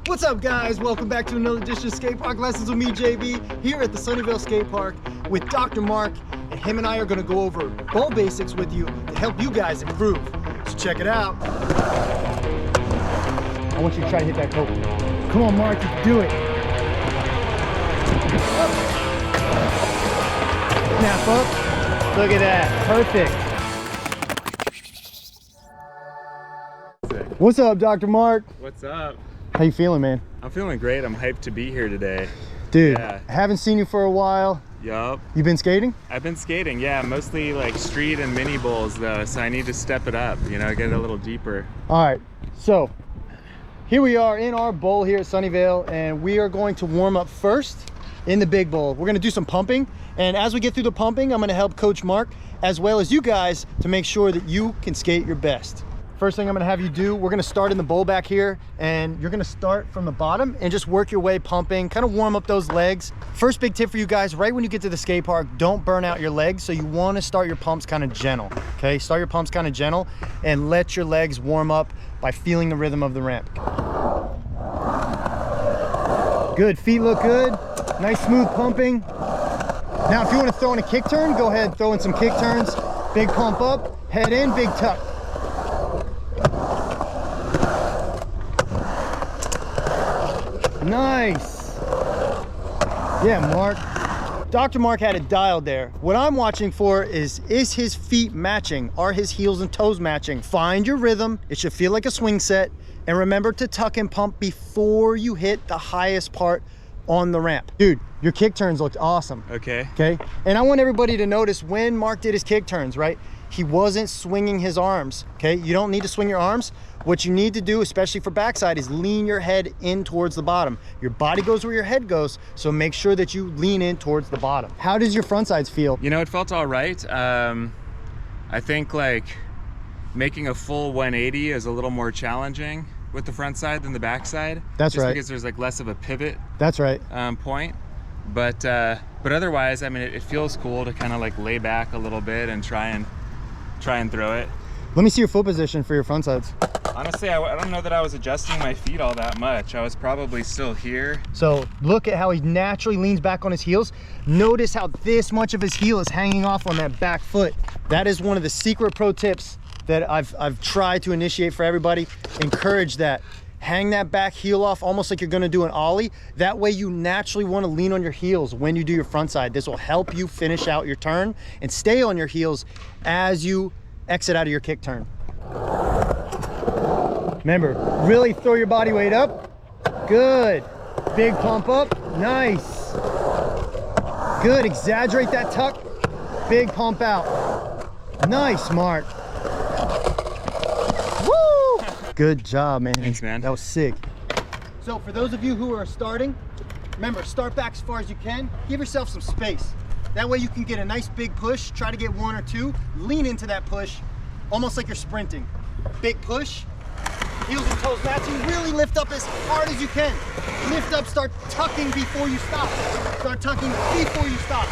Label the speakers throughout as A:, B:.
A: What's up, guys? Welcome back to another edition of Skatepark Lessons with me, JB, here at the Sunnyvale Skate Park with Dr. Mark, and him and I are going to go over bowl basics with you to help you guys improve. So check it out. I want you to try to hit that coat. Come on, Mark, you can do it. Snap up. Look at that. Perfect. What's up, Dr. Mark?
B: What's up?
A: How you feeling, man?
B: I'm feeling great. I'm hyped to be here today.
A: Dude,
B: yeah.
A: Haven't seen you for a while.
B: Yup.
A: You been skating?
B: I've been skating, yeah, mostly like street and mini bowls though, so I need to step it up, you know, get a little deeper.
A: All right, so here we are in our bowl here at Sunnyvale, and we are going to warm up first in the big bowl. We're gonna do some pumping, and as we get through the pumping, I'm gonna help Coach Mark, as well as you guys, to make sure that you can skate your best. First thing I'm gonna have you do, we're gonna start in the bowl back here, and you're gonna start from the bottom and just work your way pumping, kind of warm up those legs. First big tip for you guys, right when you get to the skate park, don't burn out your legs, so you wanna start your pumps kind of gentle, okay? Start your pumps kind of gentle and let your legs warm up by feeling the rhythm of the ramp. Good, feet look good. Nice smooth pumping. Now if you wanna throw in a kick turn, go ahead, throw in some kick turns. Big pump up, head in, big tuck. Nice. Yeah, Mark. Dr. Mark had it dialed there. What I'm watching for is his feet matching? Are his heels and toes matching? Find your rhythm. It should feel like a swing set. And remember to tuck and pump before you hit the highest part on the ramp. Dude, your kick turns looked awesome.
B: Okay.
A: Okay. And I want everybody to notice when Mark did his kick turns, right? He wasn't swinging his arms, okay? You don't need to swing your arms. What you need to do, especially for backside, is lean your head in towards the bottom. Your body goes where your head goes, so make sure that you lean in towards the bottom. How does your front sides feel?
B: You know, it felt all right. I think like making a full 180 is a little more challenging with the front side than the back side.
A: That's
B: just
A: right.
B: Because there's like less of a pivot.
A: That's right.
B: Point. But otherwise, I mean, it feels cool to kind of like lay back a little bit and try and throw it.
A: Let me see your foot position for your front sides.
B: Honestly, I don't know that I was adjusting my feet all that much. I was probably still here.
A: So look at how he naturally leans back on his heels. Notice how this much of his heel is hanging off on that back foot. That is one of the secret pro tips that I've tried to initiate for everybody. Encourage that. Hang that back heel off almost like you're gonna do an ollie. That way you naturally wanna lean on your heels when you do your front side. This will help you finish out your turn and stay on your heels as you exit out of your kick turn. Remember, really throw your body weight up. Good. Big pump up. Nice. Good. Exaggerate that tuck. Big pump out. Nice, Mark. Woo! Good job, man.
B: Thanks, man.
A: That was sick. So for those of you who are starting, remember, start back as far as you can. Give yourself some space. That way you can get a nice big push. Try to get one or two. Lean into that push, almost like you're sprinting. Big push. Heels and toes matching. Really lift up as hard as you can. Lift up, start tucking before you stop. Start tucking before you stop.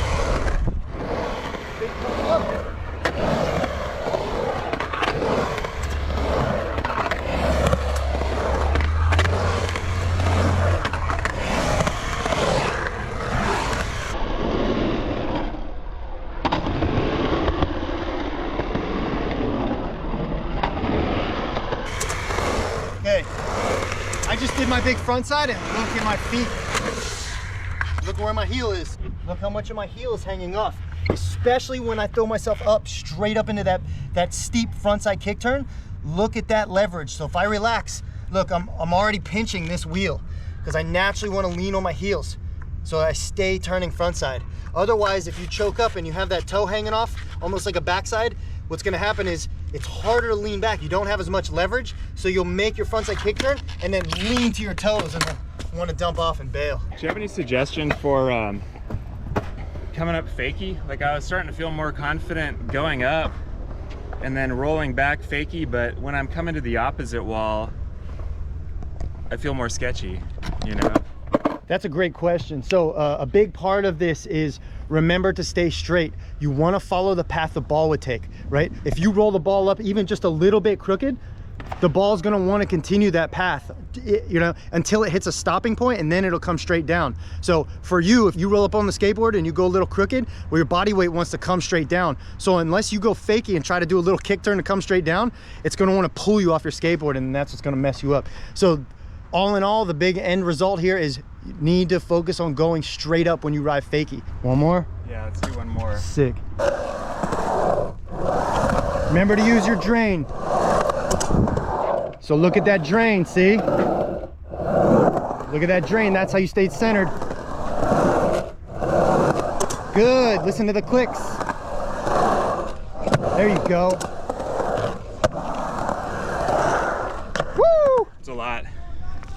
A: Big push up. Okay, I just did my big front side, and look at my feet. Look where my heel is. Look how much of my heel is hanging off. Especially when I throw myself up, straight up into that steep front side kick turn. Look at that leverage. So if I relax, look, I'm already pinching this wheel because I naturally want to lean on my heels. So I stay turning front side. Otherwise, if you choke up and you have that toe hanging off, almost like a backside, what's gonna happen is it's harder to lean back. You don't have as much leverage, so you'll make your frontside kick turn and then lean to your toes and then want to dump off and bail.
B: Do you have any suggestions for coming up fakie? Like I was starting to feel more confident going up and then rolling back fakie, but when I'm coming to the opposite wall, I feel more sketchy, you know?
A: That's a great question. So a big part of this is remember to stay straight. You want to follow the path the ball would take, right? If you roll the ball up even just a little bit crooked, the ball's gonna wanna continue that path, you know, until it hits a stopping point, and then it'll come straight down. So for you, if you roll up on the skateboard and you go a little crooked, well, your body weight wants to come straight down. So unless you go fakey and try to do a little kick turn to come straight down, it's gonna wanna pull you off your skateboard, and that's what's gonna mess you up. So all in all, the big end result here is you need to focus on going straight up when you ride fakey. One more?
B: Yeah, let's do one more.
A: Sick. Remember to use your drain. So look at that drain, see? Look at that drain, that's how you stay centered. Good, listen to the clicks. There you go. Woo!
B: It's a lot.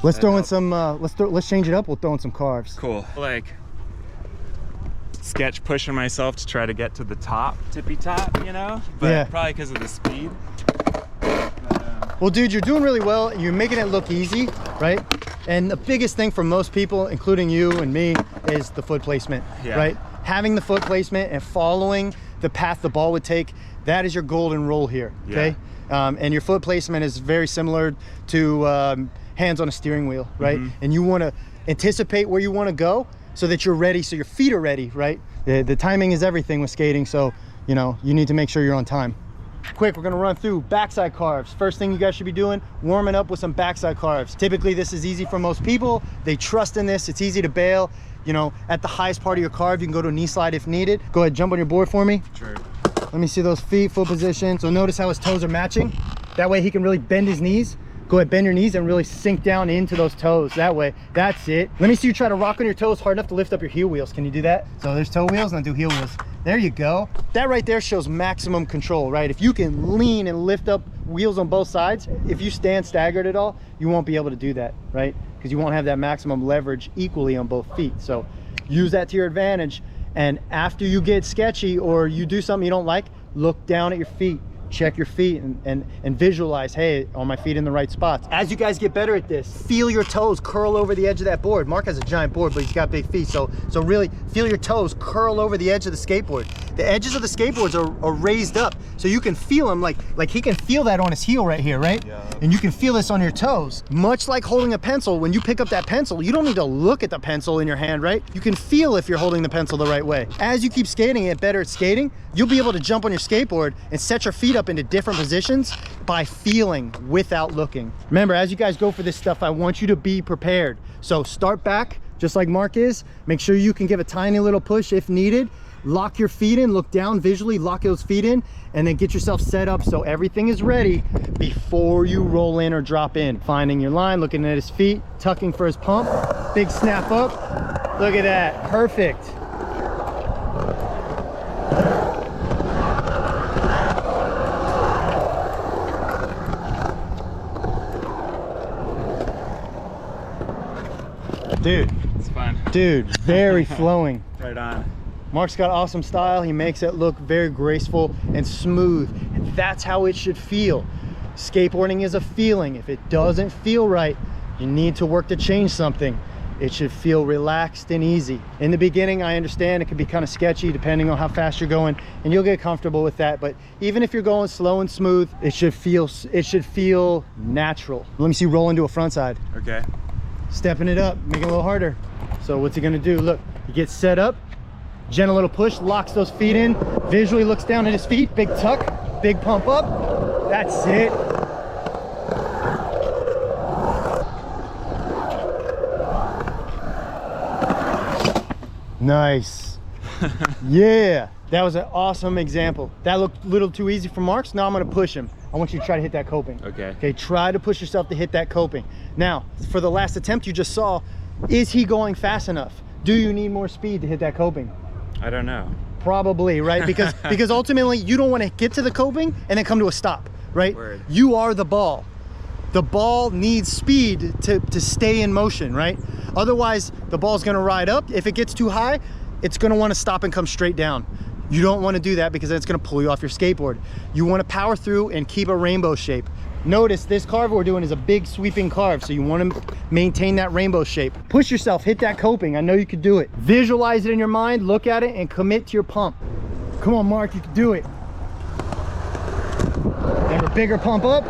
A: Let's throw in some, let's change it up, we'll throw in some carves.
B: Cool. Like, sketch pushing myself to try to get to the top, tippy top, you know? But
A: yeah,
B: probably because of the speed.
A: Well, dude, you're doing really well. You're making it look easy, right? And the biggest thing for most people, including you and me, is the foot placement, right? Having the foot placement and following the path the ball would take, that is your golden rule here, okay? And your foot placement is very similar to hands on a steering wheel, right? And you want to anticipate where you want to go so that you're ready, so your feet are ready, right? The timing is everything with skating, so you know you need to make sure you're on time. Quick, we're gonna run through backside carves. First thing you guys should be doing, warming up with some backside carves. Typically this is easy for most people. They trust in this, it's easy to bail. You know, at the highest part of your carve, you can go to a knee slide if needed. Go ahead, jump on your board for me.
B: Sure.
A: Let me see those feet, foot position. So notice how his toes are matching. That way he can really bend his knees. Go ahead, bend your knees and really sink down into those toes. That way, that's it. Let me see you try to rock on your toes hard enough to lift up your heel wheels. Can you do that? So there's toe wheels, and then do heel wheels. There you go. That right there shows maximum control, right? If you can lean and lift up wheels on both sides, if you stand staggered at all, you won't be able to do that, right? Because you won't have that maximum leverage equally on both feet. So use that to your advantage. And after you get sketchy or you do something you don't like, look down at your feet. Check your feet and visualize, hey, are my feet in the right spots? As you guys get better at this, feel your toes curl over the edge of that board. Mark has a giant board, but he's got big feet, so really feel your toes curl over the edge of the skateboard. The edges of the skateboards are raised up, so you can feel them like he can feel that on his heel right here, right? Yeah. And you can feel this on your toes. Much like holding a pencil, when you pick up that pencil, you don't need to look at the pencil in your hand, right? You can feel if you're holding the pencil the right way. As you keep skating and get better at skating, you'll be able to jump on your skateboard and set your feet up into different positions by feeling without looking. Remember, as you guys go for this stuff, I want you to be prepared. So start back, just like Mark is. Make sure you can give a tiny little push if needed. Lock your feet in, look down visually, lock those feet in, and then get yourself set up so everything is ready before you roll in or drop in. Finding your line, looking at his feet, tucking for his pump, big snap up. Look at that, perfect. Dude,
B: it's fun.
A: Dude, very flowing.
B: Right on.
A: Mark's got awesome style. He makes it look very graceful and smooth. And that's how it should feel. Skateboarding is a feeling. If it doesn't feel right, you need to work to change something. It should feel relaxed and easy. In the beginning, I understand it can be kind of sketchy depending on how fast you're going, and you'll get comfortable with that. But even if you're going slow and smooth, it should feel natural. Let me see you roll into a front side.
B: Okay.
A: Stepping it up, making it a little harder. So what's he gonna do? Look, he gets set up, gentle little push, locks those feet in, visually looks down at his feet, big tuck, big pump up. That's it. Nice. Yeah, that was an awesome example. That looked a little too easy for Marks. Now I'm gonna push him. I want you to try to hit that coping.
B: Okay.
A: Okay, try to push yourself to hit that coping. Now, for the last attempt you just saw, is he going fast enough? Do you need more speed to hit that coping?
B: I don't know.
A: Probably, right? Because ultimately you don't want to get to the coping and then come to a stop, right?
B: Word.
A: You are the ball. The ball needs speed to stay in motion, right? Otherwise, the ball's gonna ride up. If it gets too high, it's gonna wanna stop and come straight down. You don't wanna do that because then it's gonna pull you off your skateboard. You wanna power through and keep a rainbow shape. Notice this carve we're doing is a big sweeping carve, so you wanna maintain that rainbow shape. Push yourself, hit that coping. I know you could do it. Visualize it in your mind, look at it, and commit to your pump. Come on, Mark, you can do it. Remember, bigger pump up.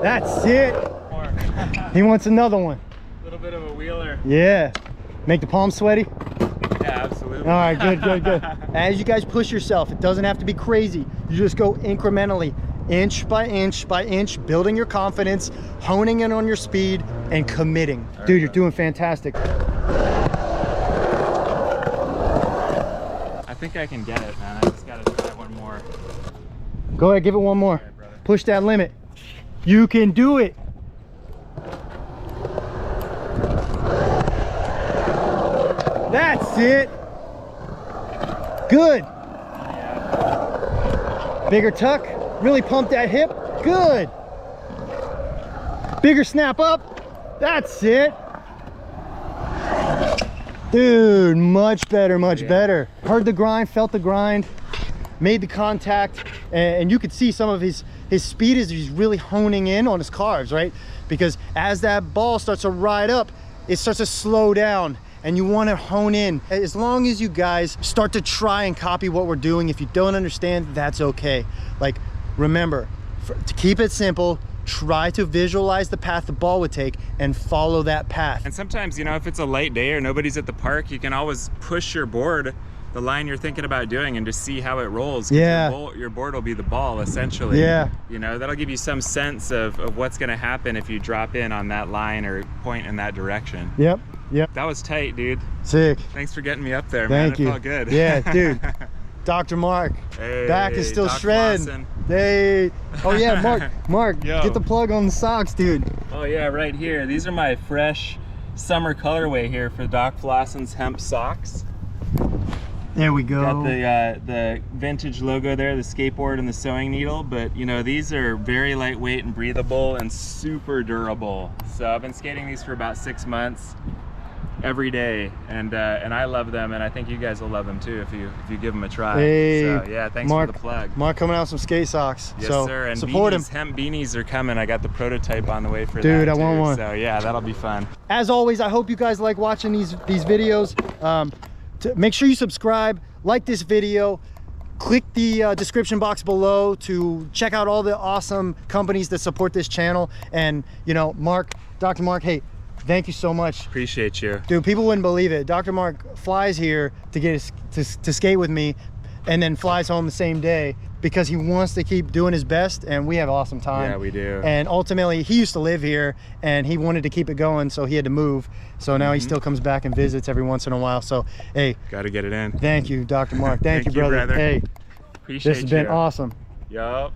A: That's it.
B: More.
A: He wants another one.
B: A little bit of a wheeler.
A: Yeah. Make the palms sweaty?
B: Yeah, absolutely.
A: All right, good, good, good. As you guys push yourself, it doesn't have to be crazy. You just go incrementally, inch by inch, building your confidence, honing in on your speed, and committing. Dude, you're doing fantastic.
B: I think I can get it, man. I just gotta try one more.
A: Go ahead, give it one more.
B: Okay, brother.
A: Push that limit. You can do it. That's it. Good. Bigger tuck. Really pump that hip. Good. Bigger snap up. That's it. Dude, much better, much better. Heard the grind, felt the grind, made the contact, and you could see some of his speed is he's really honing in on his carves, right? Because as that ball starts to ride up, it starts to slow down, and you want to hone in. As long as you guys start to try and copy what we're doing, if you don't understand, that's okay. Like, remember, to keep it simple, try to visualize the path the ball would take and follow that path.
B: And sometimes, you know, if it's a light day or nobody's at the park, you can always push your board the line you're thinking about doing and just see how it rolls.
A: Yeah.
B: Your board will be the ball, essentially.
A: Yeah.
B: You know, that'll give you some sense of what's going to happen if you drop in on that line or point in that direction.
A: Yep, yep.
B: That was tight, dude.
A: Sick.
B: Thanks for getting me up there, man.
A: Thank you.
B: It felt good.
A: Yeah, dude. Dr. Mark,
B: Hey,
A: back is still
B: Doc
A: shredding.
B: Lawson.
A: Hey, oh yeah, Mark,
B: Yo.
A: get the plug on the socks, dude.
B: Oh yeah, right here. These are my fresh summer colorway here for Doc Lawson's hemp socks.
A: There we go.
B: Got the vintage logo there, the skateboard and the sewing needle, but you know, these are very lightweight and breathable and super durable. So I've been skating these for about 6 months every day, and I love them, and I think you guys will love them too if you give them a try.
A: Hey,
B: so yeah, thanks
A: Mark,
B: for the plug.
A: Mark coming out with some skate socks.
B: Yes,
A: so
B: sir. And
A: support
B: beanies,
A: him.
B: hemp beanies are coming. I got the prototype on the way for that.
A: Dude, I
B: too.
A: want one.
B: So yeah, that'll be fun.
A: As always, I hope you guys like watching these videos. Make sure you subscribe, like this video, click the description box below to check out all the awesome companies that support this channel. And you know, Mark, Dr. Mark, hey, thank you so much.
B: Appreciate you.
A: Dude, people wouldn't believe it. Dr. Mark flies here to get to skate with me and then flies home the same day because he wants to keep doing his best, and we have an awesome time.
B: Yeah, we do.
A: And ultimately, he used to live here and he wanted to keep it going, so he had to move. So now he still comes back and visits every once in a while. So, hey.
B: Got to get it in.
A: Thank you, Dr. Mark. Thank you,
B: you,
A: brother.
B: brother.
A: Hey,
B: Appreciate
A: this has been
B: you.
A: awesome.
B: Yup.